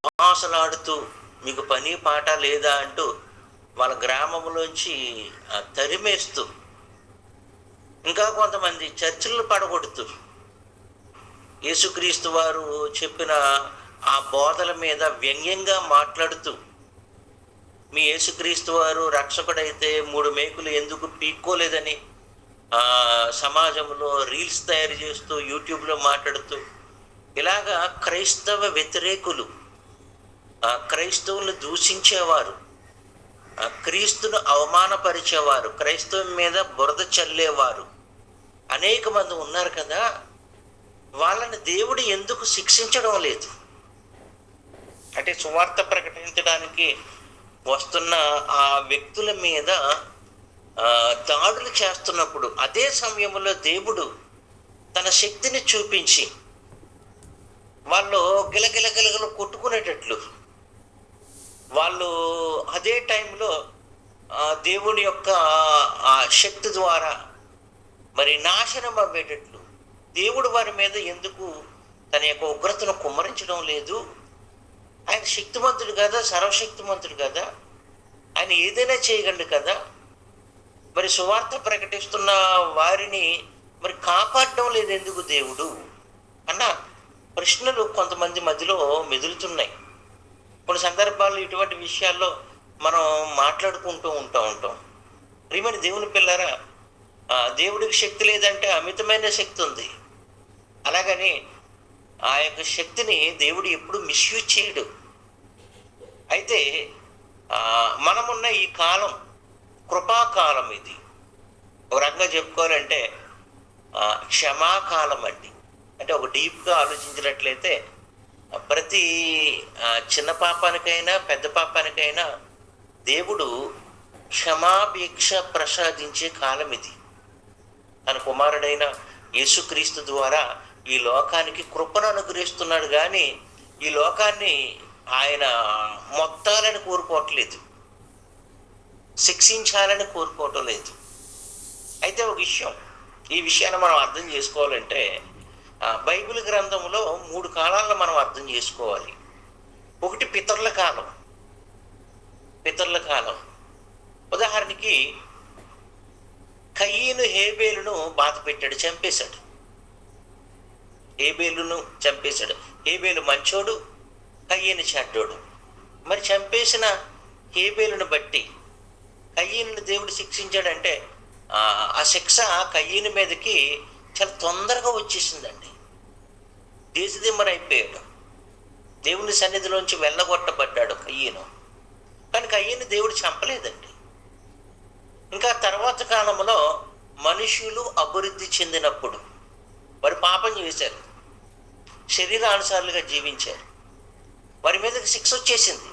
ఆశలాడుతూ మీకు పని పాట లేదా అంటూ వాళ్ళ గ్రామంలోంచి తరిమేస్తూ, ఇంకా కొంతమంది చర్చిలను పడగొడుతూ, యేసుక్రీస్తు వారు చెప్పిన ఆ బోధల మీద వ్యంగ్యంగా మాట్లాడుతూ, మీ యేసుక్రీస్తు వారు రక్షకుడైతే 3 మేకులు ఎందుకు పీక్కోలేదని సమాజంలో రీల్స్ తయారు చేస్తూ, యూట్యూబ్‌లో మాట్లాడుతూ, ఇలాగా క్రైస్తవ వ్యతిరేకులు, క్రైస్తవులను దూషించేవారు, క్రీస్తును అవమానపరిచేవారు, క్రైస్తవం మీద బురద చల్లేవారు అనేక మంది ఉన్నారు కదా! వాళ్ళని దేవుడు ఎందుకు శిక్షించడం లేదు? అంటే సువార్త ప్రకటించడానికి వస్తున్న ఆ వ్యక్తుల మీద దాడులు చేస్తున్నప్పుడు, అదే సమయంలో దేవుడు తన శక్తిని చూపించి వాళ్ళు గిలగిల గిలగిల కొట్టుకునేటట్లు, వాళ్ళు అదే టైంలో దేవుని యొక్క ఆ శక్తి ద్వారా మరి నాశనం అవ్వేటట్లు దేవుడు వారి మీద ఎందుకు తన యొక్క ఉగ్రతను కుమ్మరించడం లేదు? ఆయన శక్తిమంతుడు కదా, సర్వశక్తిమంతుడు కదా, ఆయన ఏదైనా చేయగలడు కదా. మరి సువార్త ప్రకటిస్తున్న వారిని మరి కాపాడడం లేదు ఎందుకు దేవుడు అన్న ప్రశ్నలు కొంతమంది మధ్యలో మెదులుతున్నాయి. కొన్ని సందర్భాల్లో ఇటువంటి విషయాల్లో మనం మాట్లాడుకుంటూ ఉంటాం. ప్రియమైన దేవుని పిల్లారా, దేవుడికి శక్తి లేదంటే అమితమైన శక్తి ఉంది. అలాగని ఆ యొక్క శక్తిని దేవుడు ఎప్పుడు మిస్యూజ్ చేయడు. అయితే మనమున్న ఈ కాలం కృపాకాలం. ఇది ఒక రకంగా చెప్పుకోవాలంటే క్షమాకాలం అండి. అంటే ఒక డీప్గా ఆలోచించినట్లయితే ప్రతి చిన్న పాపానికైనా పెద్ద పాపానికైనా దేవుడు క్షమాభిక్ష ప్రసాదించే కాలం ఇది. తన కుమారుడైన యేసుక్రీస్తు ద్వారా ఈ లోకానికి కృపను అనుగ్రహిస్తున్నాడు, కానీ ఈ లోకాన్ని ఆయన మొత్తాలని కోరుకోవట్లేదు, శిక్షించాలని కోరుకోవటం లేదు. అయితే ఒక విషయం, ఈ విషయాన్ని మనం అర్థం చేసుకోవాలంటే బైబిల్ గ్రంథంలో 3 కాలాలను మనం అర్థం చేసుకోవాలి. ఒకటి పితరుల కాలం. ఉదాహరణకి కయీను హేబేలును బాధ పెట్టాడు, చంపేశాడు. హేబేలు మంచోడు, కయీను చెడ్డోడు. మరి చంపేసిన హేబేలును బట్టి కయీనుని దేవుడు శిక్షించాడంటే ఆ శిక్ష కయీను మీదకి చాలా తొందరగా వచ్చేసిందండి. దేశదిమ్మరైపోయాడు, దేవుని సన్నిధిలోంచి వెళ్ళగొట్టబడ్డాడు కయీను. కానీ కయీను దేవుడు చంపలేదండి. ఇంకా తర్వాత కాలంలో మనుషులు అభివృద్ధి చెందినప్పుడు వారు పాపం చేశారు, శరీరానుసారులుగా జీవించారు, వారి మీదకి శిక్ష వచ్చేసింది.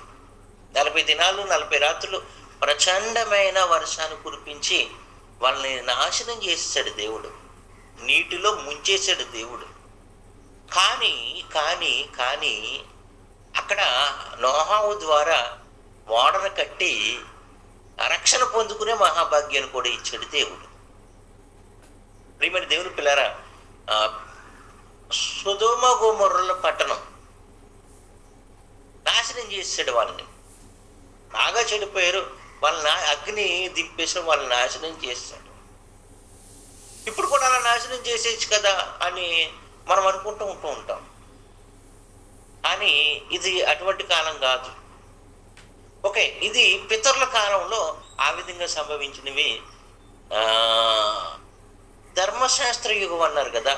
40 దినాలు 40 రాత్రులు ప్రచండమైన వర్షాన్ని కురిపించి వాళ్ళని నాశనం చేసేసాడు దేవుడు, నీటిలో ముంచేశాడు దేవుడు. కానీ అక్కడ నోహావు ద్వారా ఓడను కట్టి రక్షణ పొందుకునే మహాభాగ్యాన్ని కూడా ఇచ్చాడు దేవుడు. ప్రియమైన దేవుని పిల్లారా, సొదొమ గొమొర్రా పట్టణం నాశనం చేసాడు. వాళ్ళని బాగా చెడిపోయారు, వాళ్ళని అగ్ని దింపేసి వాళ్ళని నాశనం చేశాడు. ఇప్పుడు కూడా అలా నాశనం చేసేయచ్చు కదా అని మనం అనుకుంటూ ఉంటాం. కానీ ఇది అటువంటి కాలం కాదు. ఓకే, ఇది పితరుల కాలంలో ఆ విధంగా సంభవించినవి. ధర్మశాస్త్ర యుగం అన్నారు కదా,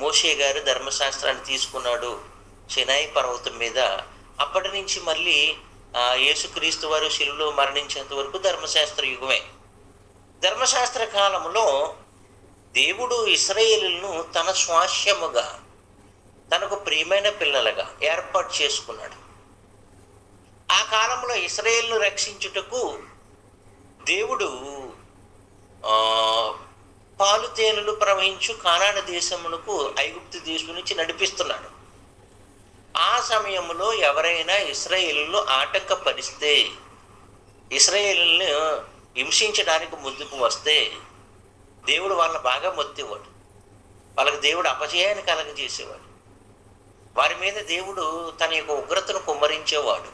మోషే గారు ధర్మశాస్త్రాన్ని తీసుకున్నాడు సినాయి పర్వతం మీద. అప్పటి నుంచి మళ్ళీ యేసుక్రీస్తు వారు శిలువలో మరణించేంత వరకు ధర్మశాస్త్ర యుగమే. ధర్మశాస్త్ర కాలంలో దేవుడు ఇశ్రాయేలును తన స్వాస్యముగా, తనకు ప్రియమైన పిల్లలుగా ఏర్పాటు చేసుకున్నాడు. ఆ కాలంలో ఇశ్రాయేలును రక్షించుటకు దేవుడు పాలు తేనెలు ప్రవహించు కానాను దేశమునకు, ఐగుప్తు దేశం నుంచి నడిపిస్తున్నాడు. ఆ సమయంలో ఎవరైనా ఇశ్రాయేలును ఆటంకపరిస్తే, ఇశ్రాయేలును హింసించడానికి ముందుకు వస్తే దేవుడు వాళ్ళని బాగా మొత్తేవాడు, వాళ్ళకి దేవుడు అపజయాన్ని కలగజేసేవాడు. వారి మీద దేవుడు తన యొక్క ఉగ్రతను కుమ్మరించేవాడు.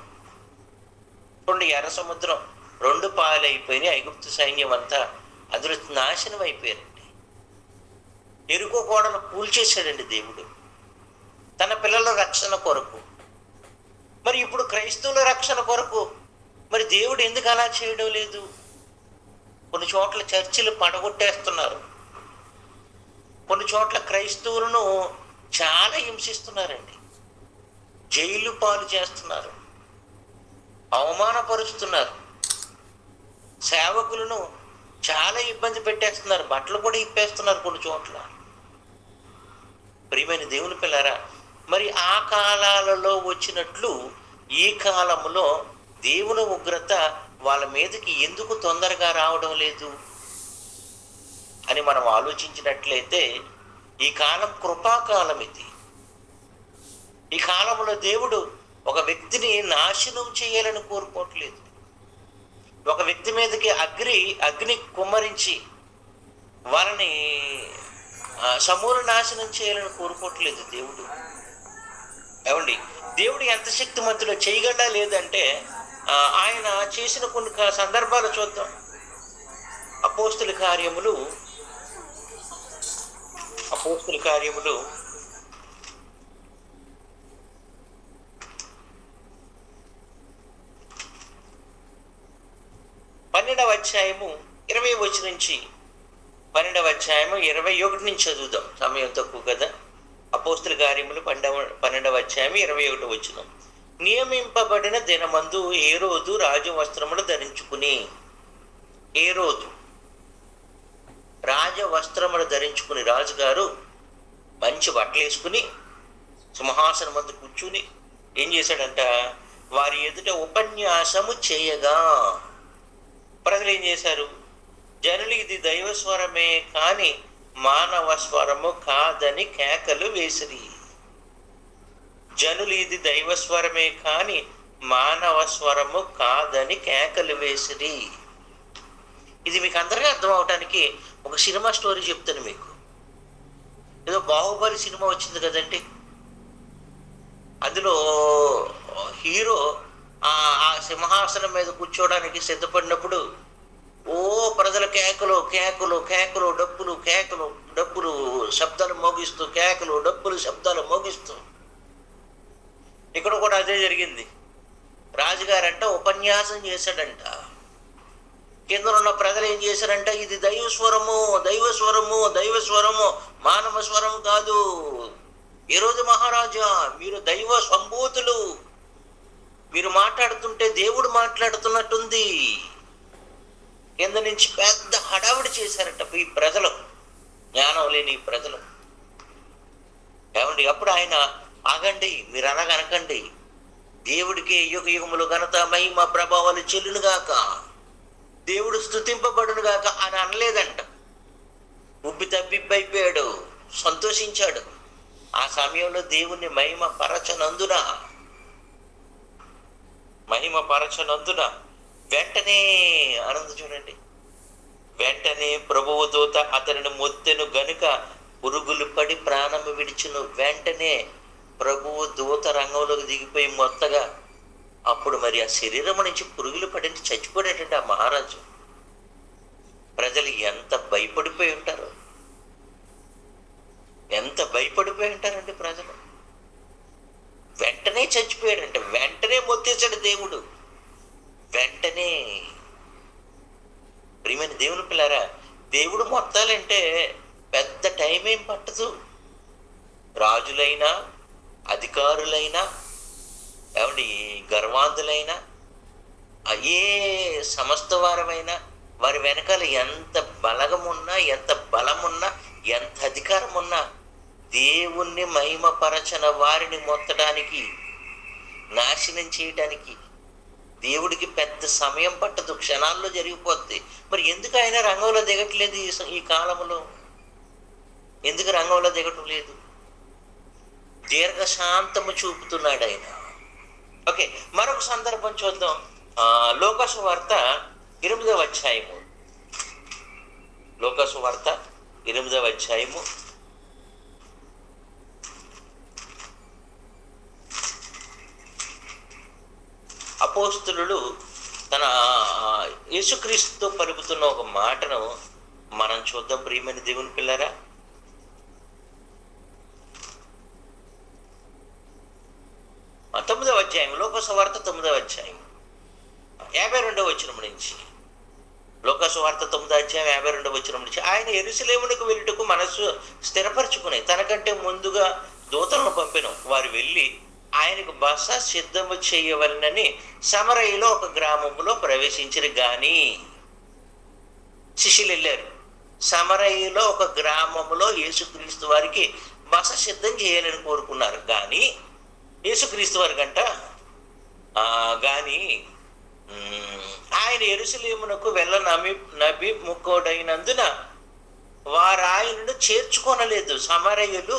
చూడండి, ఎర్ర సముద్రం 2 పాయలైపోయినాయి. ఐగుప్తు సైన్యం అంతా అందులో నాశనం అయిపోయారండి. ఎరుకో గోడను కూల్చేశాడండి దేవుడు తన పిల్లల రక్షణ కొరకు. మరి ఇప్పుడు క్రైస్తవుల రక్షణ కొరకు మరి దేవుడు ఎందుకు అలా చేయడం లేదు? కొన్ని చోట్ల చర్చిలు పడగొట్టేస్తున్నారు, కొన్ని చోట్ల క్రైస్తవులను చాలా హింసిస్తున్నారండి, జైలు పాలు చేస్తున్నారు, అవమానపరుస్తున్నారు, సేవకులను చాలా ఇబ్బంది పెట్టేస్తున్నారు, బట్టలు కూడా ఇప్పేస్తున్నారు కొన్ని చోట్ల. ప్రియమైన దేవుని పిల్లారా, మరి ఆ కాలాలలో వచ్చినట్లు ఈ కాలంలో దేవుని ఉగ్రత వాళ్ళ మీదకి ఎందుకు తొందరగా రావడం లేదు అని మనం ఆలోచించినట్లయితే, ఈ కాలం కృపాకాలం. ఇది ఈ కాలంలో దేవుడు ఒక వ్యక్తిని నాశనం చేయాలని కోరుకోవట్లేదు. ఒక వ్యక్తి మీదకి అగ్ని కుమ్మరించి వాళ్ళని సమూల నాశనం చేయాలని కోరుకోవట్లేదు దేవుడు. ఏమండి, దేవుడు ఎంత శక్తిమంతుడో చేయగలడా లేదంటే ఆయన చేసిన కొన్ని సందర్భాలు చూద్దాం. అపోస్తుల కార్యములు 12వ అధ్యాయము 20 వచనం నుంచి 12వ అధ్యాయము 21 నుంచి చదువుదాం, సమయం తక్కువ కదా. అపోస్తుల కార్యములు 12వ అధ్యాయం 21 వచనం. నియమింపబడిన దినమందు హేరోదు రాజవస్త్రములు ధరించుకుని, హేరోదు రాజవస్త్రములు ధరించుకుని, రాజుగారు మంచి బట్టలు వేసుకుని సింహాసనం మందు కూర్చుని ఏం చేశాడంట, వారి ఎదుట ఉపన్యాసము చేయగా ప్రజలు ఏం చేశారు? జనులు ఇది దైవస్వరమే కాని మానవ స్వరము కాదని కేకలు వేసిరి. జనులు ఇది దైవస్వరమే కాని మానవ స్వరము కాదని కేకలు వేసిరి. ఇది మీకు అందరికీ అర్థం అవటానికి ఒక సినిమా స్టోరీ చెప్తాను మీకు. ఏదో బాహుబలి సినిమా వచ్చింది కదండి, అందులో హీరో ఆ సింహాసనం మీద కూర్చోవడానికి సిద్ధపడినప్పుడు ప్రజల కేకలు కేకలు కేకలు, డప్పులు కేకలు డప్పులు శబ్దాలు మోగిస్తూ, కేకలు డప్పులు శబ్దాలు మోగిస్తూ. ఇక్కడ కూడా అదే జరిగింది. రాజుగారంట ఉపన్యాసం చేశాడంట. కింద ఉన్న ప్రజలు ఏం చేశారంట, ఇది దైవస్వరము దైవస్వరము దైవస్వరము, మానవ స్వరం కాదు. ఈరోజు మహారాజా మీరు దైవ సంభూతులు, మీరు మాట్లాడుతుంటే దేవుడు మాట్లాడుతున్నట్టుంది. కింద నుంచి పెద్ద హడావిడి చేశారట ఈ ప్రజలు, జ్ఞానం లేని ప్రజలు. ఏమండి, అప్పుడు ఆయన ఆగండి, మీరు అనగనకండి, దేవుడికి యుగ యుగములు ఘనత మహిమ ప్రభావాలు చెల్లునుగాక, దేవుడు స్తుతింపబడును గాక అని అనలేదంట. ఉబ్బి తబ్బిబ్బైపోయాడు, సంతోషించాడు. ఆ సమయంలో దేవుణ్ణి మహిమ పరచనందున వెంటనే ఆనందం చూడండి, వెంటనే ప్రభువు దూత అతనిని మొత్తెను గనుక పురుగులు పడి ప్రాణము విడిచును. వెంటనే ప్రభువు దూత రంగంలోకి దిగిపోయి మొత్తగా, అప్పుడు మరి ఆ శరీరం నుంచి పురుగులు పడి చచ్చిపోయాడంటే ఆ మహారాజు. ప్రజలు ఎంత భయపడిపోయి ఉంటారు, ఎంత భయపడిపోయి ఉంటారండి ప్రజలు. వెంటనే చచ్చిపోయాడంటే వెంటనే మొత్తేశాడు దేవుడు, వెంటనే. ప్రియమైన దేవుని పిల్లారా, దేవుడు మొత్తాలంటే పెద్ద టైం ఏం పట్టదు. రాజులైనా, అధికారులైనా, ఏమండి గర్వాంధులైనా, ఏ సమస్త వారమైనా వారి వెనకాల ఎంత బలగమున్నా, ఎంత బలమున్నా, ఎంత అధికారం ఉన్నా, దేవుణ్ణి మహిమపరచన వారిని మొత్తడానికి, నాశనం చేయడానికి దేవుడికి పెద్ద సమయం పట్టదు, క్షణాల్లో జరిగిపోద్ది. మరి ఎందుకు ఆయన రంగంలో దిగట్లేదు ఈ కాలంలో? ఎందుకు రంగంలో దిగటం లేదు? దీర్ఘశాంతము చూపుతున్నాడు ఆయన. ఓకే, మరొక సందర్భం చూద్దాం. లోకాసు వార్త 8వ అధ్యాయము, లోకాసు వార్త 8వ అధ్యాయము అపోస్తులు తన యేసుక్రీస్తుతో పలుకుతున్న ఒక మాటను మనం చూద్దాం ప్రియమైన దేవుని పిల్లరా. 9వ అధ్యాయం, లోకసువార్త 9వ అధ్యాయం 52వ వచనం నుంచి. లోకసువార్త 9వ అధ్యాయం 52వ వచనం నుంచి. ఆయన యెరూషలేమునకు వెళ్ళుటకు మనస్సు స్థిరపరచుకుని తనకంటే ముందుగా దూతలను పంపెను. వారు వెళ్ళి ఆయనకు బస సిద్ధము చేయవలనని సమరయలో ఒక గ్రామంలో ప్రవేశించిరి. గాని శిష్యులు వెళ్ళారు. సమరయలో ఒక గ్రామంలో యేసుక్రీస్తు వారికి బస సిద్ధం చేయాలని కోరుకున్నారు. కానీ యేసుక్రీస్తు వారికంట ఆయన యెరూషలేమునకు నబి ముఖోడైనందున వారు ఆయనను చేర్చుకొనలేదు. సమరయులు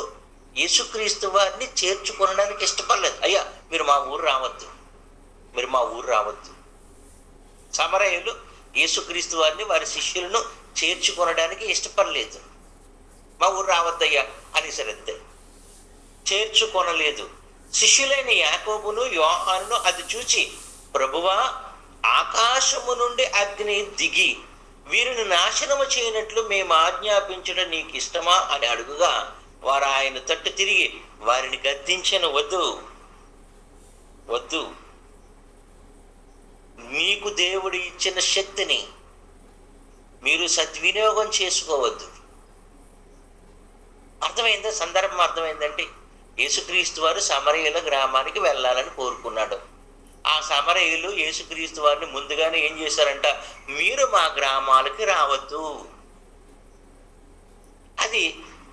యేసుక్రీస్తు వారిని చేర్చుకొనడానికి ఇష్టపడలేదు. అయ్యా మీరు మా ఊరు రావద్దు. సమరయులు యేసుక్రీస్తు వారిని, వారి శిష్యులను చేర్చుకొనడానికి ఇష్టపడలేదు. మా ఊరు రావద్దయ్యా అనేసరిద్దే చేర్చుకొనలేదు. శిష్యులైన యాకోబును యోహానును అది చూచి, ప్రభువా, ఆకాశము నుండి అగ్ని దిగి వీరిని నాశనము చేయనట్లు మేము ఆజ్ఞాపించడం నీకు ఇష్టమా అని అడుగుగా, వారు ఆయన తట్టు తిరిగి వారిని గద్దించిన, వద్దు, మీకు దేవుడు ఇచ్చిన శక్తిని మీరు సద్వినియోగం చేసుకోవద్దు. అర్థమైందా? సందర్భం అర్థమైందంటే, యేసుక్రీస్తు వారు సమరయుల గ్రామానికి వెళ్ళాలని కోరుకున్నాడు. ఆ సమరయులు యేసుక్రీస్తు వారిని ముందుగానే ఏం చేశారంట, మీరు మా గ్రామాలకి రావద్దు, అది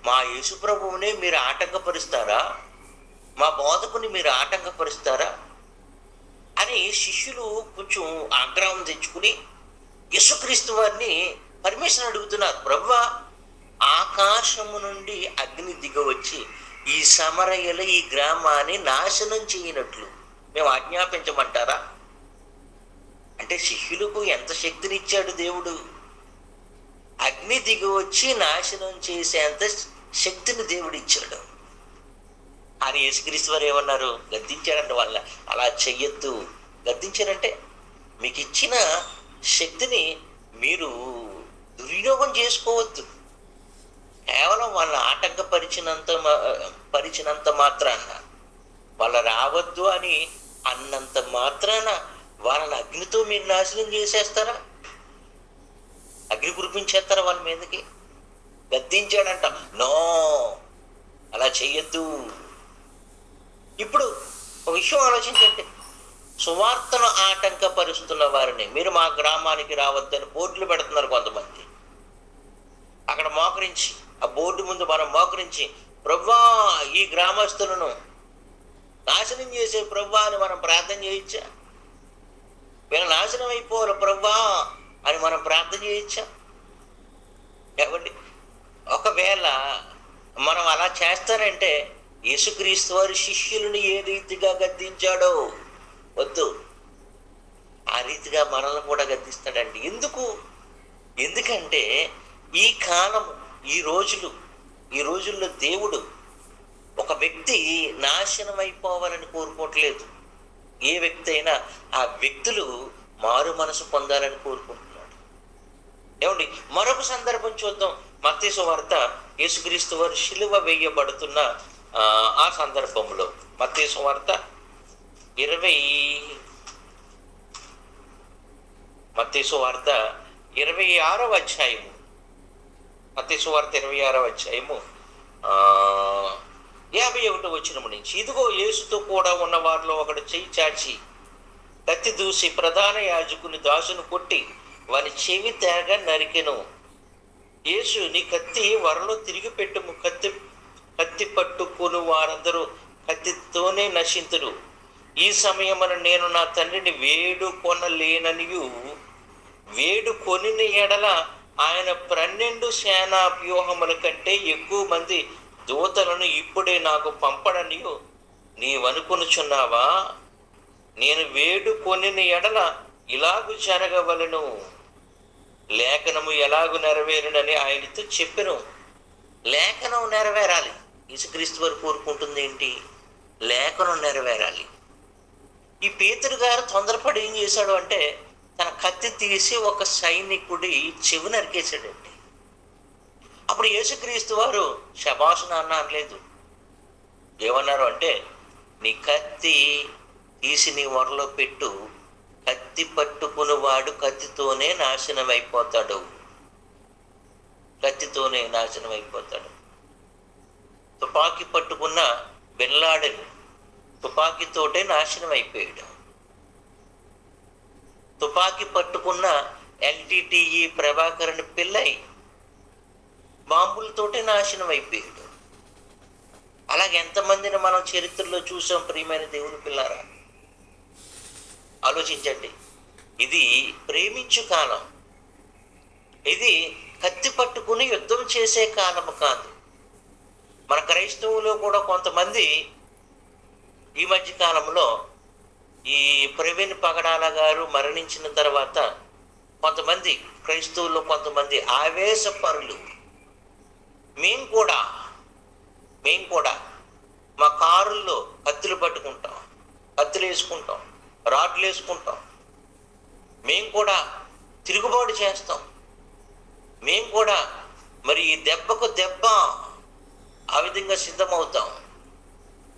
మా యేసు ప్రభువుని మీరు ఆటంకపరుస్తారా, మా బోధకుని మీరు ఆటంకపరుస్తారా అని శిష్యులు కొంచెం ఆగ్రహం తెచ్చుకుని యేసుక్రీస్తు వారిని పర్మిషన్ అడుగుతున్నారు. ప్రభువా, ఆకాశము నుండి అగ్ని దిగవచ్చి ఈ సమరయుల ఈ గ్రామాన్ని నాశనం చేయనట్లు మేము ఆజ్ఞాపించమంటారా? అంటే శిష్యులకు ఎంత శక్తినిచ్చాడు దేవుడు. అగ్ని దిగి వచ్చి నాశనం చేసేంత శక్తిని దేవుడు ఇచ్చాడు. అని యేసుక్రీస్తు వారు ఏమన్నారు? గద్దించాడంటే వాళ్ళ అలా చెయ్యొద్దు. గద్దించారంటే మీకు ఇచ్చిన శక్తిని మీరు దుర్వినియోగం చేసుకోవద్దు. కేవలం వాళ్ళని పరిచినంత మాత్రాన, వాళ్ళ రావద్దు అని అన్నంత మాత్రాన వాళ్ళని అగ్నితో మీరు నాశనం చేసేస్తారా? అగ్ని కురిపించేస్తారా వాళ్ళ మీదకి? గద్దించాడంట, నో, అలా చెయ్యొద్దు. ఇప్పుడు ఒక విషయం ఆలోచించండి. సువార్తను ఆటంకపరుస్తున్న వారిని మీరు మా గ్రామానికి రావద్దని బోర్డులు పెడుతున్నారు కొంతమంది. అక్కడ మోకరించి, ఆ బోర్డు ముందు మనం మోకరించి, ప్రభువా, ఈ గ్రామస్తులను నాశనం చేసే ప్రభువా అని మనం ప్రార్థన చేయొచ్చా? వీళ్ళ నాశనం అయిపోవాలి ప్రభువా అని మనం ప్రార్థన చేయొచ్చా? కాబట్టి ఒకవేళ మనం అలా చేస్తారంటే యేసుక్రీస్తు వారి శిష్యులను ఏ రీతిగా గద్దించాడో వద్దు, ఆ రీతిగా మనల్ని కూడా గద్దిస్తాడండి. ఎందుకంటే ఈ కాలం, ఈ రోజుల్లో దేవుడు ఒక వ్యక్తి నాశనం అయిపోవాలని కోరుకోవట్లేదు. ఏ వ్యక్తి అయినా ఆ వ్యక్తులు మారు మనసు పొందాలని కోరుకుంటున్నాడు. ఏమండి, మరొక సందర్భం చూద్దాం. మత్తయి సువార్త యేసుక్రీస్తు వారు శిలువ వేయబడుతున్న ఆ సందర్భంలో మత్తయి సువార్త 26వ అధ్యాయము, మత్తయి సువార్త 26వ అధ్యాయము 51వ వచనం నుంచి. ఇదిగో, యేసుతో కూడా ఉన్న వారిలో ఒకడు చెయ్యి చాచి కత్తి దూసి ప్రధాన యాజకుని దాసును కొట్టి వాని చెవి తేగ నరికెను. యేసు, నీ కత్తి వరలో తిరిగి పెట్టుము, కత్తి పట్టుకుని వారందరూ కత్తితోనే నశింతురు. ఈ సమయమున నేను నా తండ్రిని వేడుకొని ఎడల ఆయన 12 సేనా వ్యూహముల కంటే ఎక్కువ మంది దూతలను ఇప్పుడే నాకు పంపడనియు నీవనుకొనుచున్నావా? నేను వేడుకొని ఎడల ఇలాగు జరగవలను, లేఖనము ఎలాగు నెరవేరునని ఆయనతో చెప్పెను. లేఖనం నెరవేరాలి. యేసుక్రీస్తు వారు కోరుకుంటుంది ఏంటి? లేఖనం నెరవేరాలి. ఈ పేతురు గారు తొందరపడి ఏం చేశాడు అంటే తన కత్తి తీసి ఒక సైనికుడి చెవి నరికేశాడండి. అప్పుడు యేసుక్రీస్తు వారు శబాషు నాన్న అనలేదు. ఏమన్నారు అంటే, నీ కత్తి తీసి నీ వరలో పెట్టు, కత్తి పట్టుకుని కత్తితోనే నాశనం అయిపోతాడు, కత్తితోనే నాశనం అయిపోతాడు. తుపాకీ పట్టుకున్న బిన్ లాడెన్ తుపాకీతోటే నాశనం అయిపోయాడు. తుపాకీ పట్టుకున్న ఎల్టీటీఈ ప్రభాకరన్ పిల్లై బాంబులతోటే నాశనం అయిపోయాడు. అలాగే ఎంతమందిని మనం చరిత్రలో చూసాం. ప్రియమైన దేవుని పిల్లారా, ఆలోచించండి. ఇది ప్రేమించు కాలం, ఇది కత్తి పట్టుకుని యుద్ధం చేసే కాలం కాదు. మన క్రైస్తవులో కూడా కొంతమంది ఈ మధ్య కాలంలో ఈ ప్రవీణ్ పగడాల గారు మరణించిన తర్వాత కొంతమంది క్రైస్తవుల్లో కొంతమంది ఆవేశపరులు, మేము కూడా మా కారుల్లో కత్తులు పట్టుకుంటాం, కత్తులు వేసుకుంటాం, రాడ్లు వేసుకుంటాం, మేము కూడా తిరుగుబాటు చేస్తాం, మేము కూడా మరి ఈ దెబ్బకు దెబ్బ ఆ విధంగా సిద్ధమవుతాం.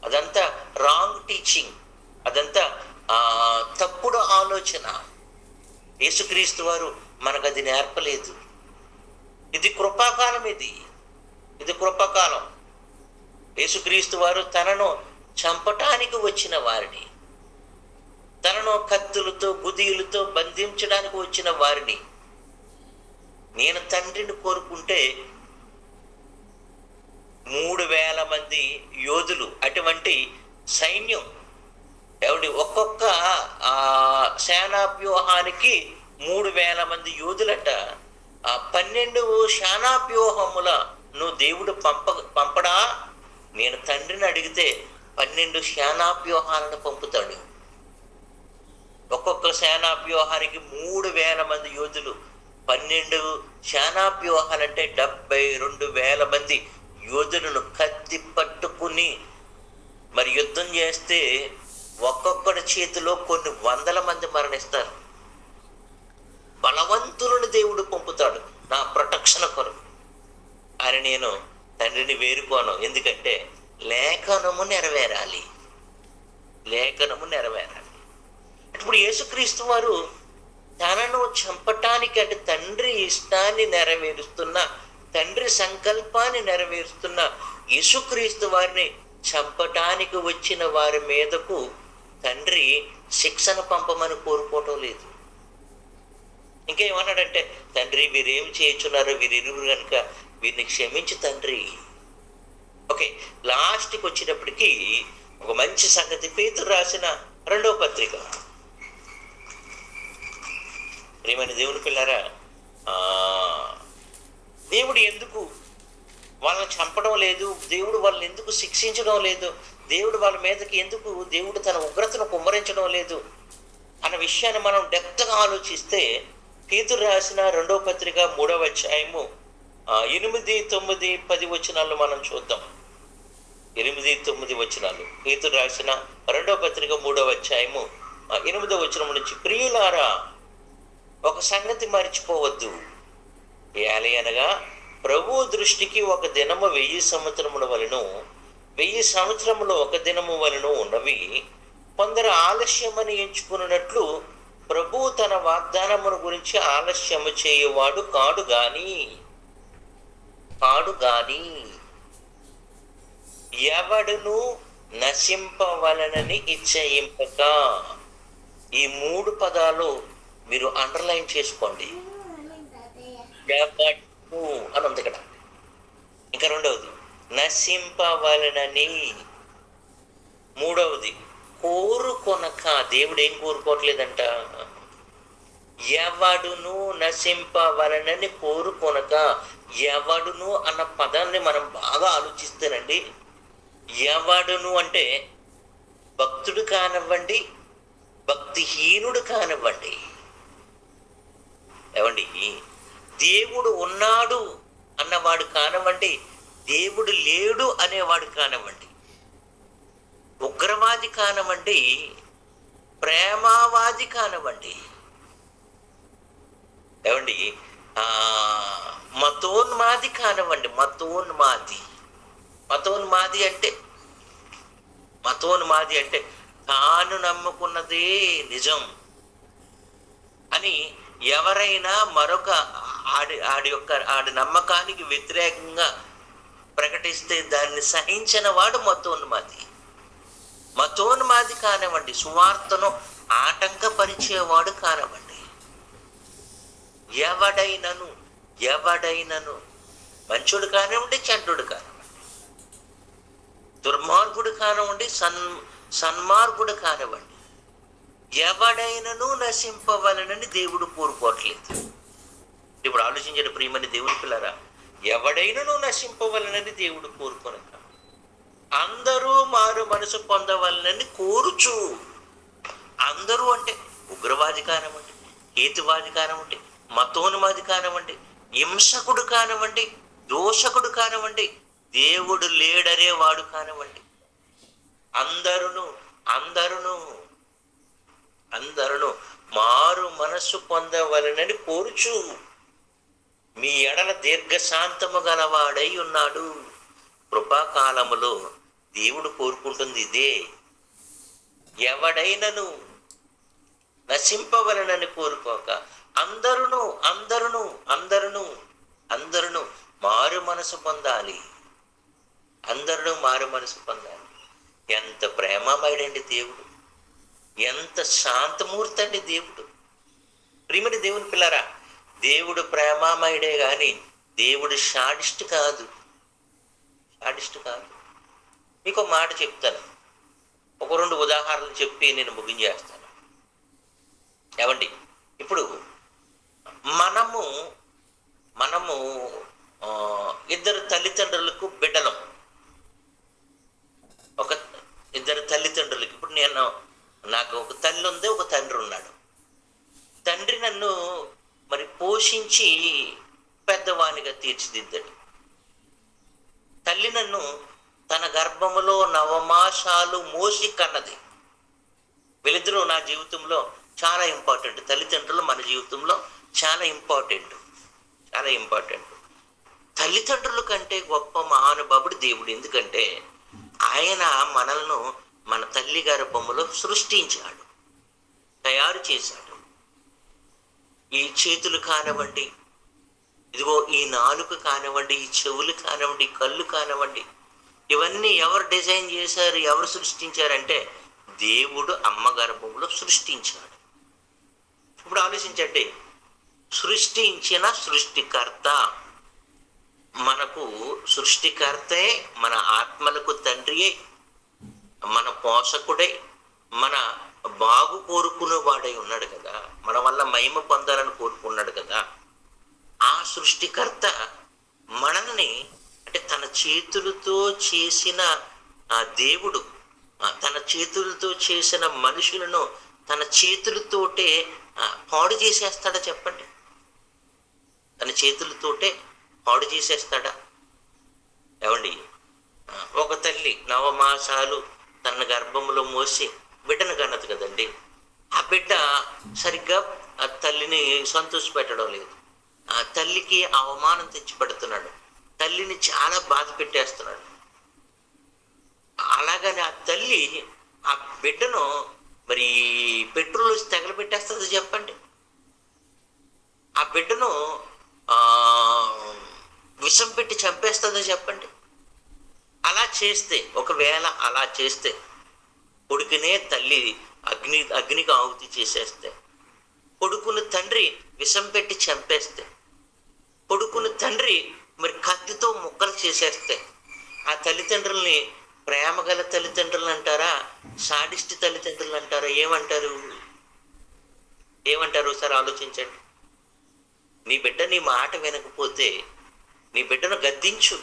అదంతా రాంగ్ టీచింగ్, అదంతా తప్పుడు ఆలోచన. యేసుక్రీస్తు వారు మనకు అది నేర్పలేదు. ఇది కృపాకాలం, ఇది కృపాకాలం. యేసుక్రీస్తు వారు తనను చంపటానికి వచ్చిన వారిని, తనను కత్తులతో గుదియులతో బంధించడానికి వచ్చిన వారిని, నేను తండ్రిని కోరుకుంటే 3,000 మంది యోధులు, అటువంటి సైన్యం ఒక్కొక్క సేనావ్యూహానికి 3,000 మంది యోధులట. 12 సేనావ్యూహముల నువ్వు దేవుడు పంపడా? నేను తండ్రిని అడిగితే 12 సేనావ్యూహాలను పంపుతాడు. ఒక్కొక్క సేనావ్యూహానికి 3,000 మంది యోధులు. 12 సేనావ్యూహాలంటే 72,000 మంది యోధులను కత్తి పట్టుకుని మరి యుద్ధం చేస్తే ఒక్కొక్కడి చేతిలో కొన్ని 100 మంది మరణిస్తారు. బలవంతులను దేవుడు పంపుతాడు నా ప్రొటెక్షన్ కొరకు. అని నేను తండ్రిని వేరుకోను, ఎందుకంటే లేఖనము నెరవేరాలి. ఇప్పుడు యేసుక్రీస్తు వారు తనను చంపటానికి, అంటే తండ్రి ఇష్టాన్ని నెరవేరుస్తున్న, తండ్రి సంకల్పాన్ని నెరవేరుస్తున్న యేసుక్రీస్తు వారిని చంపటానికి వచ్చిన వారి మీదకు తండ్రి శిక్షను పంపమని కోరుకోవటం లేదు. ఇంకేమన్నాడంటే, తండ్రి వీరేం చేయుచున్నారో వీరిరువురు కనుక వీరిని క్షమించు తండ్రి. ఓకే, లాస్ట్కి వచ్చేటప్పటికి ఒక మంచి సంగతి. పేతురు రాసిన 2వ పత్రిక. ప్రియమైన దేవుని పిల్లారా, దేవుడు ఎందుకు వాళ్ళని చంపడం లేదు, దేవుడు వాళ్ళని ఎందుకు శిక్షించడం లేదు, దేవుడు వాళ్ళ మీదకి ఎందుకు దేవుడు తన ఉగ్రతను కుమ్మరించడం లేదు అన్న విషయాన్ని మనం డెప్త్గా ఆలోచిస్తే, పేతురు రాసిన 2వ పత్రిక 3వ అధ్యాయము 8, 9, 10 వచనాలు మనం చూద్దాం. 8, 9 వచనాలు. పేతురు రాసిన 2వ పత్రిక 3వ అధ్యాయము 8వ వచనం నుంచి, ప్రియులారా ఒక సంగతి మర్చిపోవద్దు, ఏలయనగా ప్రభు దృష్టికి ఒక దినము 1000 సంవత్సరముల వలెను, 1000 సంవత్సరములు ఒక దినము వలెను ఉన్నవి. కొందరు ఆలస్యమని ఎంచుకున్నట్లు ప్రభు తన వాగ్దానమును గురించి ఆలస్యము చేయువాడు కాడు గాని ఎవడును నశింపవలనని ఇచ్చయింపక. ఈ 3 పదాలు మీరు అండర్లైన్ చేసుకోండి. అని ఉంది ఇక్కడ. ఇంకా 2వది నశింపవలనని, 3వది కోరుకొనక. దేవుడు ఏం కోరుకోవట్లేదంట? ఎవడును నశింపవలనని కోరుకొనక. ఎవడును అన్న పదాన్ని మనం బాగా ఆలోచిస్తేనండి, ఎవడును అంటే భక్తుడు కానివ్వండి, భక్తిహీనుడు కానివ్వండి, ఏమండి, దేవుడు ఉన్నాడు అన్నవాడు కానివ్వండి, దేవుడు లేడు అనేవాడు కానివ్వండి, ఉగ్రవాది కానివ్వండి, ప్రేమవాది కానివ్వండి, ఏమండి, ఆ, మతోన్మాది కానివ్వండి, మతోన్మాది అంటే తాను నమ్ముకున్నదే నిజం అని ఎవరైనా మరొక ఆడి నమ్మకానికి వ్యతిరేకంగా ప్రకటిస్తే దాన్ని సహించిన వాడు మతోన్మాది కానివ్వండి, సువార్తను ఆటంకపరిచేవాడు కానివ్వండి, ఎవడైనను మంచోడు కానివ్వండి, చెడ్డోడు కానివ్వండి, దుర్మార్గుడు కానివ్వండి, సన్మార్గుడు కానివ్వండి, ఎవడైనను నశింపవలనని దేవుడు కోరుకోవట్లేదు. ఇప్పుడు ఆలోచించండి ప్రియమని దేవుని పిల్లరా, ఎవడైనను నశింపవలనని దేవుడు కోరుకోనక అందరూ మారు మనసు పొందవలనని కోరుచు. అందరూ అంటే ఉగ్రవాది కానివ్వండి, హేతువాది కానివ్వండి, మతోన్మాది కానివ్వండి, హింసకుడు కానివ్వండి, దోషకుడు కానివ్వండి, దేవుడు లేడరే వాడు కానివ్వండి, అందరూ మారు మనస్సు పొందవలనని కోరుచు మీ ఎడల దీర్ఘశాంతము గలవాడై ఉన్నాడు. కృపాకాలములో దేవుడు కోరుకుంటుంది ఇదే. ఎవడైనను నశింపవలనని కోరుకోక అందరూ మారు మనసు పొందాలి. ఎంత ప్రేమమయుడండి దేవుడు, ఎంత శాంతమూర్తి అండి దేవుడు. ప్రియమని దేవుని పిల్లరా, దేవుడు ప్రేమమయుడే గాని దేవుడు శాడిస్ట్ కాదు. మీకు మాట చెప్తాను, ఒక 2 ఉదాహరణలు చెప్పి నేను ముగించేస్తాను. ఏమండి, ఇప్పుడు మనము ఇద్దరు తల్లిదండ్రులకు బిడ్డలం. ఇద్దరు తల్లిదండ్రులకి, ఇప్పుడు నాకు ఒక తల్లి ఉంది, ఒక తండ్రి ఉన్నాడు. తండ్రి నన్ను మరి పోషించి పెద్దవానిగా తీర్చిదిద్దాడు. తల్లి నన్ను తన గర్భములో 9 మాసాలు మోసి కన్నది. వీళ్ళిద్దరూ నా జీవితంలో చాలా ఇంపార్టెంట్. తల్లిదండ్రులు మన జీవితంలో చాలా ఇంపార్టెంట్. తల్లిదండ్రుల కంటే గొప్ప మహానుభావుడు దేవుడు. ఎందుకంటే ఆయన మనల్ని మన తల్లి గర్భములో సృష్టించాడు, తయారు చేశాడు. ఈ చేతులు కానివ్వండి, ఇదిగో ఈ నాలుక కానివ్వండి, ఈ చెవులు కానివ్వండి, ఈ కళ్ళు కానివ్వండి, ఇవన్నీ ఎవరు డిజైన్ చేశారు, ఎవరు సృష్టించారంటే దేవుడు అమ్మ గర్భంలో సృష్టించాడు. ఇప్పుడు ఆలోచించండి, సృష్టించిన సృష్టికర్త మనకు సృష్టికర్తే, మన ఆత్మలకు తండ్రియే, మన పోషకుడై, మన బాగు కోరుకునేవాడై ఉన్నాడు కదా, మన వల్ల మహిమ పొందాలని కోరుకున్నాడు కదా. ఆ సృష్టికర్త మనల్ని, అంటే తన చేతులతో చేసిన ఆ దేవుడు, తన చేతులతో చేసిన మనుషులను తన చేతులతోటే పాడు చేసేస్తాడా చెప్పండి? తన చేతులతోటే పాడు చేసేస్తాడా? ఏమండి, ఒక తల్లి 9 మాసాలు తన గర్భంలో మోసి బిడ్డను కన్నది కదండి. ఆ బిడ్డ సరిగ్గా ఆ తల్లిని సంతోషపెట్టడం లేదు. ఆ తల్లికి అవమానం తెచ్చి పెడుతున్నాడు, తల్లిని చాలా బాధ పెట్టేస్తున్నాడు. అలాగని ఆ తల్లి ఆ బిడ్డను మరి పెట్రోల్ వచ్చి తగలబెట్టేస్తుంది చెప్పండి? ఆ బిడ్డను విషం పెట్టి చంపేస్తుందో చెప్పండి? ఒకవేళ అలా చేస్తే, కొడుకునే తల్లి అగ్నికి ఆహుతి చేసేస్తే, కొడుకును తండ్రి విషం పెట్టి చంపేస్తే, కొడుకును తండ్రి మరి కత్తితో ముక్కలు చేసేస్తే, ఆ తల్లిదండ్రుల్ని ప్రేమగల తల్లిదండ్రులు అంటారా, సాడిస్ట్ తల్లిదండ్రులు అంటారా? ఏమంటారు సార్ ఆలోచించండి. నీ బిడ్డ నీ మాట వినకపోతే నీ బిడ్డను గద్దించు,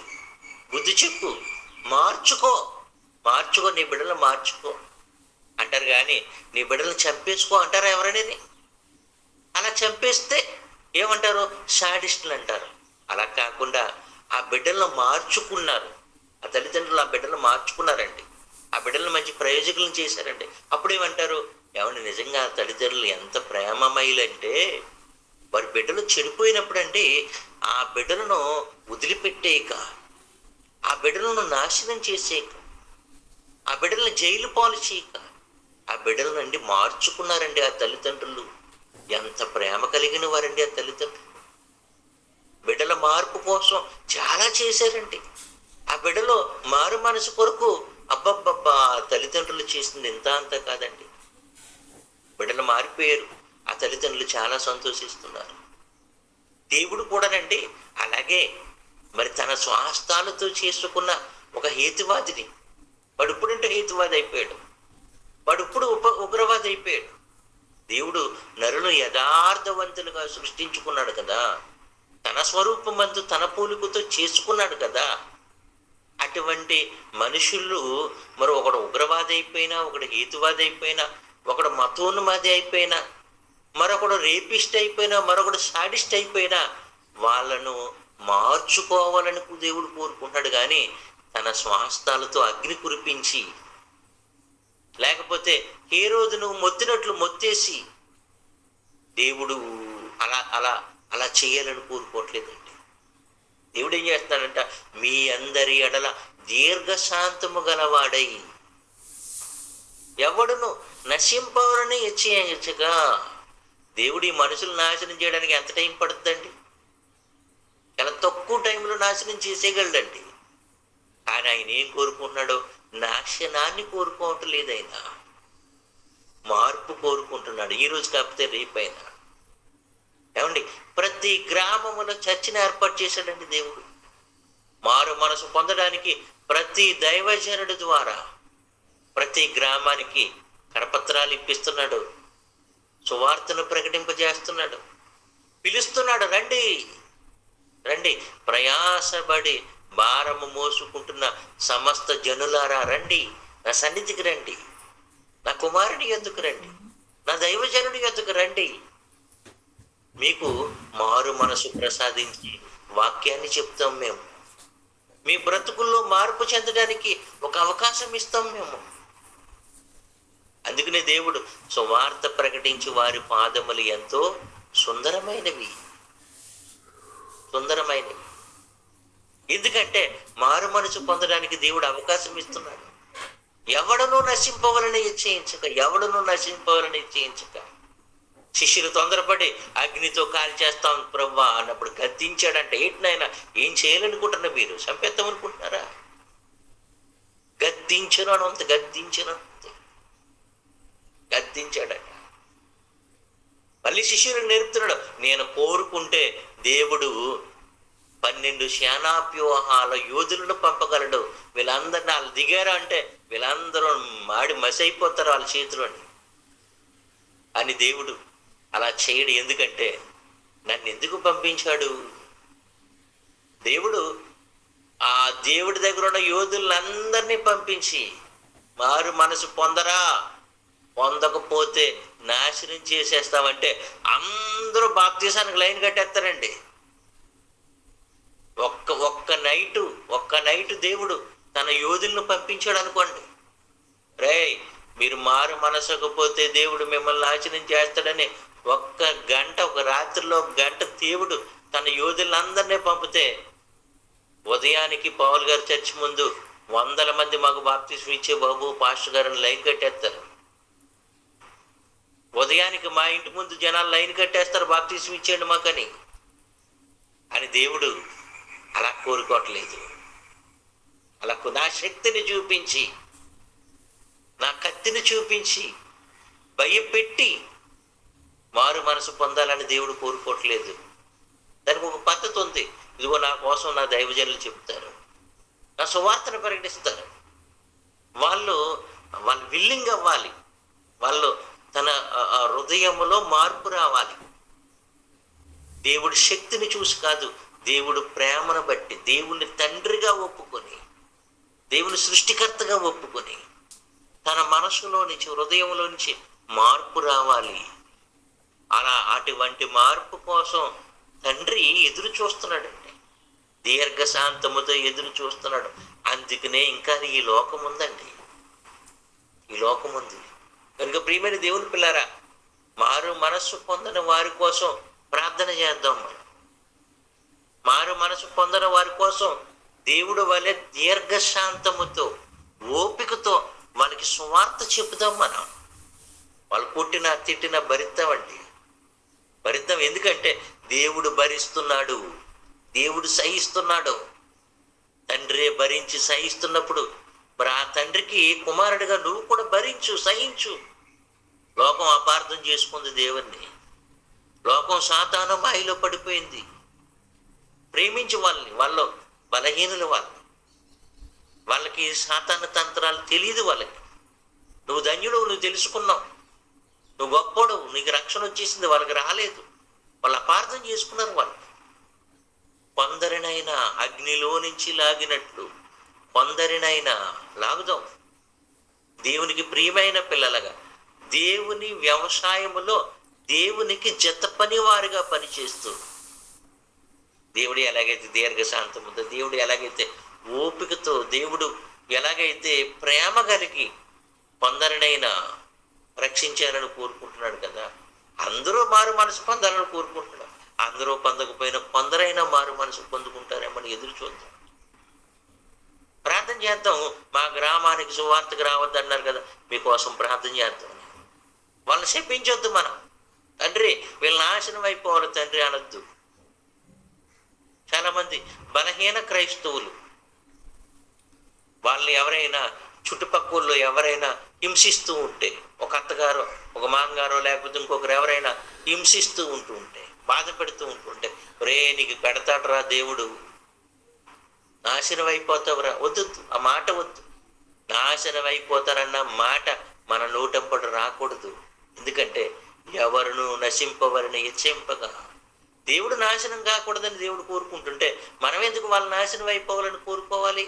బుద్ధి చెప్పు, మార్చుకో, నీ బిడ్డలు మార్చుకో అంటారు. కానీ నీ బిడ్డలను చంపేసుకో అంటారా ఎవరైనా? అలా చంపేస్తే ఏమంటారు? సాడిస్టులు అంటారు. అలా కాకుండా ఆ బిడ్డలను మార్చుకున్నారు, ఆ తల్లిదండ్రులు ఆ బిడ్డలను మార్చుకున్నారండి, ఆ బిడ్డలను మంచి ప్రయోజకులను చేశారండి. అప్పుడేమంటారు? ఏమంటే నిజంగా తల్లిదండ్రులు ఎంత ప్రేమమయులంటే, వారి బిడ్డలు చెడిపోయినప్పుడండి ఆ బిడ్డలను వదిలిపెట్టేయక, ఆ బిడ్డలను నాశనం చేసేయక, ఆ బిడ్డలను జైలు పాలు చేయక, ఆ బిడ్డలనండి మార్చుకున్నారండి ఆ తల్లిదండ్రులు. ఎంత ప్రేమ కలిగిన వారండి ఆ తల్లిదండ్రులు. బిడ్డల మార్పు కోసం చాలా చేశారండి. ఆ బిడ్డలో మారు మనసు కొరకు అబ్బబ్బబ్బా! తల్లిదండ్రులు చేసింది ఇంత అంత కాదండి. బిడ్డలు మారిపోయారు. ఆ తల్లిదండ్రులు చాలా సంతోషిస్తున్నారు. దేవుడు కూడానండి అలాగే మరి తన స్వాస్థాలతో చేసుకున్న ఒక హేతువాదిని, వాడిప్పుడంటే హేతువాది అయిపోయాడు. వాడిప్పుడు ఉగ్రవాది అయిపోయాడు. దేవుడు నరులు యథార్థవంతులుగా సృష్టించుకున్నాడు కదా, తన స్వరూపమందు తన పోలికతో చేసుకున్నాడు కదా. అటువంటి మనుషులు మరి ఒకడు ఉగ్రవాది అయిపోయినా, ఒకడు హేతువాది అయిపోయినా, ఒకడు మతోన్మాది అయిపోయినా, మరొకడు రేపిస్ట్ అయిపోయినా, మరొకడు సాడిస్ట్ అయిపోయినా వాళ్ళను మార్చుకోవాలని దేవుడు కోరుకుంటాడు. కానీ తన స్వాస్థాలతో అగ్ని కురిపించి, లేకపోతే ఏ రోజు నువ్వు మొత్తినట్లు మొత్తేసి దేవుడు అలా అలా అలా చేయాలని కోరుకోవట్లేదండి. దేవుడు ఏం చేస్తున్నాడంట, మీ అందరి ఎడల దీర్ఘశాంతము గలవాడై ఎవడును నశింపవరని హెచ్చరించగా. దేవుడు ఈ మనుషులు నాశనం చేయడానికి ఎంత టైం పడుతుందండి? చాలా తక్కువ టైంలో నాశనం చేసేయగలడండి. కానీ ఆయన ఏం కోరుకుంటున్నాడో, నాశనాన్ని కోరుకోవటం లేదు. ఆయన మార్పు కోరుకుంటున్నాడు. ఈ రోజు కాకపోతే రేపైనా. ఏమండి, ప్రతి గ్రామములో చర్చిని ఏర్పాటు చేశాడండి దేవుడు. మారు మనసు పొందడానికి ప్రతి దైవజనుడి ద్వారా ప్రతి గ్రామానికి కరపత్రాలు ఇప్పిస్తున్నాడు, సువార్తను ప్రకటింపజేస్తున్నాడు, పిలుస్తున్నాడు, రండి రండి, ప్రయాసపడి భారము మోసుకుంటున్న సమస్త జనులారా రండి, నా సన్నిధికి రండి, నా కుమారుని ఎందుకు రండి, నా దైవజనుడి ఎందుకు రండి. మీకు మారు మనసు ప్రసాదించి వాక్యాన్ని చెప్తాం మేము. మీ బ్రతుకుల్లో మార్పు చెందడానికి ఒక అవకాశం ఇస్తాం మేము. అందుకనే దేవుడు సువార్త ప్రకటించి వారి పాదములు ఎంతో సుందరమైనవి. ఎందుకంటే మారు మనసు పొందడానికి దేవుడు అవకాశం ఇస్తున్నాడు. ఎవడనూ నశింపవలని నిశ్చయించక. శిష్యులు తొందరపడి అగ్నితో కాల్చేస్తాం ప్రభువా అన్నప్పుడు గద్దించాడంటే, ఏంటినైనా ఏం చేయాలనుకుంటున్నా, మీరు చంపేద్దాం అనుకుంటున్నారా? గద్దించాడట. మళ్ళీ శిష్యులకు నేర్పుతున్నాడు, నేను కోరుకుంటే దేవుడు 12 సేనాప్యూహాల యోధులను పంపగలడు. వీళ్ళందరినీ వాళ్ళు దిగారు అంటే వీళ్ళందరూ మాడి మసైపోతారు వాళ్ళ చేతిలోని అని దేవుడు అలా చేయడు. ఎందుకంటే నన్ను ఎందుకు పంపించాడు దేవుడు? ఆ దేవుడి దగ్గర ఉన్న యోధులందరినీ పంపించి, మారు మనసు పొందకపోతే నాశనం చేసేస్తామంటే అందరూ బాప్తీసానికి లైన్ కట్టేస్తారండి. ఒక్క నైటు దేవుడు తన యోధులను పంపించాడు అనుకోండి, రేయ్ మీరు మారు మనసకపోతే దేవుడు మిమ్మల్ని నాశనం చేస్తాడని ఒక రాత్రిలో 1 గంట దేవుడు తన యోధులందరినీ పంపితే, ఉదయానికి పౌలు గారు చర్చి ముందు 100 మంది మాకు బాప్తిస్మం ఇచ్చే బాబు పాస్టర్ గారిని లైన్ కట్టేస్తారు. ఉదయానికి మా ఇంటి ముందు జనాలు లైన్ కట్టేస్తారు, బాప్తిస్మం ఇచ్చేయండి మాకని. అని దేవుడు అలా కోరుకోవట్లేదు. అలా నా శక్తిని చూపించి, నా కత్తిని చూపించి భయపెట్టి మారు మనసు పొందాలని దేవుడు కోరుకోవట్లేదు. దానికి ఒక పద్ధతి ఉంది. ఇదిగో నా కోసం నా దైవజనులు చెప్తారు, నా సువార్తను ప్రకటిస్తారు. వాళ్ళు విల్లింగ్ అవ్వాలి. వాళ్ళు తన హృదయములో మార్పు రావాలి. దేవుడి శక్తిని చూసి కాదు, దేవుడు ప్రేమను బట్టి, దేవుని తండ్రిగా ఒప్పుకొని, దేవుని సృష్టికర్తగా ఒప్పుకొని, తన మనసులో నుంచి, హృదయంలో నుంచి మార్పు రావాలి. అటువంటి మార్పు కోసం తండ్రి ఎదురు చూస్తున్నాడండి, దీర్ఘశాంతముతో ఎదురు చూస్తున్నాడు. అందుకనే ఇంకా ఈ లోకం ఉందండి, ఈ లోకం ఉంది. కనుక ప్రియమైన దేవుని పిల్లారా, మారు మనస్సు పొందని వారి కోసం ప్రార్థన చేద్దాం. మనం మారు మనసు పొందని వారి కోసం దేవుడు వలె దీర్ఘశాంతముతో, ఓపికతో వాళ్ళకి సువార్త చెబుదాం. మనం వాళ్ళు కొట్టినా తిట్టినా భరిద్దామండి. భరిద్దాం. ఎందుకంటే దేవుడు భరిస్తున్నాడు, దేవుడు సహిస్తున్నాడు. తండ్రే భరించి సహిస్తున్నప్పుడు మరి ఆ తండ్రికి కుమారుడిగా నువ్వు కూడా భరించు, సహించు. లోకం అపార్థం చేసుకుంది దేవుణ్ణి. లోకం సాతాను మాయలో పడిపోయింది. ప్రేమించు వాళ్ళని, వాళ్ళు బలహీనులు. వాళ్ళకి సాతాను తంత్రాలు తెలియదు. వాళ్ళకి నువ్వు ధన్యుడు, నువ్వు తెలుసుకున్నావు, నువ్వు గొప్పోడు, నీకు రక్షణ వచ్చేసింది. వాళ్ళకి రాలేదు. వాళ్ళు అపార్థం చేసుకున్నారు. వాళ్ళు కొందరినైనా అగ్నిలో నుంచి లాగినట్లు కొందరినైనా లాగుదాం. దేవునికి ప్రియమైన పిల్లలుగా, దేవుని వ్యవసాయములో దేవునికి జత పని వారిగా పనిచేస్తూ, దేవుడు ఎలాగైతే దీర్ఘశాంతముతో, దేవుడు ఎలాగైతే ఓపికతో, దేవుడు ఎలాగైతే ప్రేమ కలిగి కొందరినైనా రక్షించాలని కోరుకుంటున్నాడు కదా. అందరూ మారు మనసు పొందాలని కోరుకుంటున్నాడు. అందరూ పొందకపోయినా కొందరైనా మారు మనసు పొందుకుంటారేమని ఎదురు చూద్దాం. ప్రార్థన చేద్దాం. మా గ్రామానికి సువార్తకు రావద్దు అన్నారు కదా, మీకోసం ప్రార్థన చేద్దాం. వాళ్ళని శపించొద్దు. మనం తండ్రి వీళ్ళ నాశనం అయిపోవాలి తండ్రి అనొద్దు. చాలా మంది బలహీన క్రైస్తవులు వాళ్ళని ఎవరైనా చుట్టుపక్కల ఎవరైనా హింసిస్తూ ఉంటే, ఒక అత్తగారో ఒక మామగారో లేకపోతే ఇంకొకరు ఎవరైనా హింసిస్తూ ఉంటే, బాధ పెడుతూ ఉంటుంటే, రే నీకు పెడతాడరా దేవుడు, నాశనం అయిపోతావురా, వద్దు. ఆ మాట వద్దు. నాశనం అయిపోతారన్న మాట మన నోటంపడు రాకూడదు. ఎందుకంటే ఎవరును నశింపవరని హెచ్చింపగా, దేవుడు నాశనం కాకూడదని దేవుడు కోరుకుంటుంటే మనం ఎందుకు వాళ్ళ నాశనం అయిపోవాలని కోరుకోవాలి?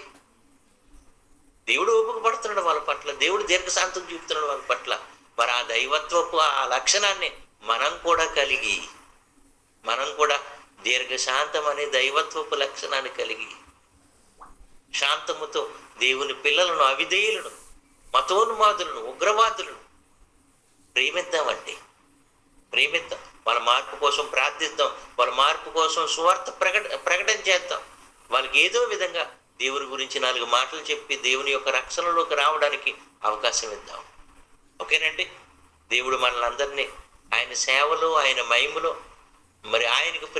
దేవుడు ఓపిక పడుతున్నాడు వాళ్ళ పట్ల, దేవుడు దీర్ఘశాంతం చూపుతున్నాడు వాళ్ళ పట్ల. మరి ఆ దైవత్వపు ఆ లక్షణాన్ని మనం కూడా కలిగి, మనం కూడా దీర్ఘశాంతం అనే దైవత్వపు లక్షణాన్ని కలిగి శాంతముతో దేవుని పిల్లలను, అవిధేయులను, మతోన్మాదులను, ఉగ్రవాదులను ప్రేమిద్దామండి. ప్రేమిద్దాం. వాళ్ళ మార్పు కోసం ప్రార్థిద్దాం. వాళ్ళ మార్పు కోసం సువార్త ప్రకటన చేద్దాం. వాళ్ళకి ఏదో విధంగా దేవుని గురించి 4 మాటలు చెప్పి దేవుని యొక్క రక్షణలోకి రావడానికి అవకాశం ఇద్దాం. ఓకేనండి. దేవుడు మనల్ని అందరినీ ఆయన సేవలో, ఆయన మహిమలో, మరి ఆయనకు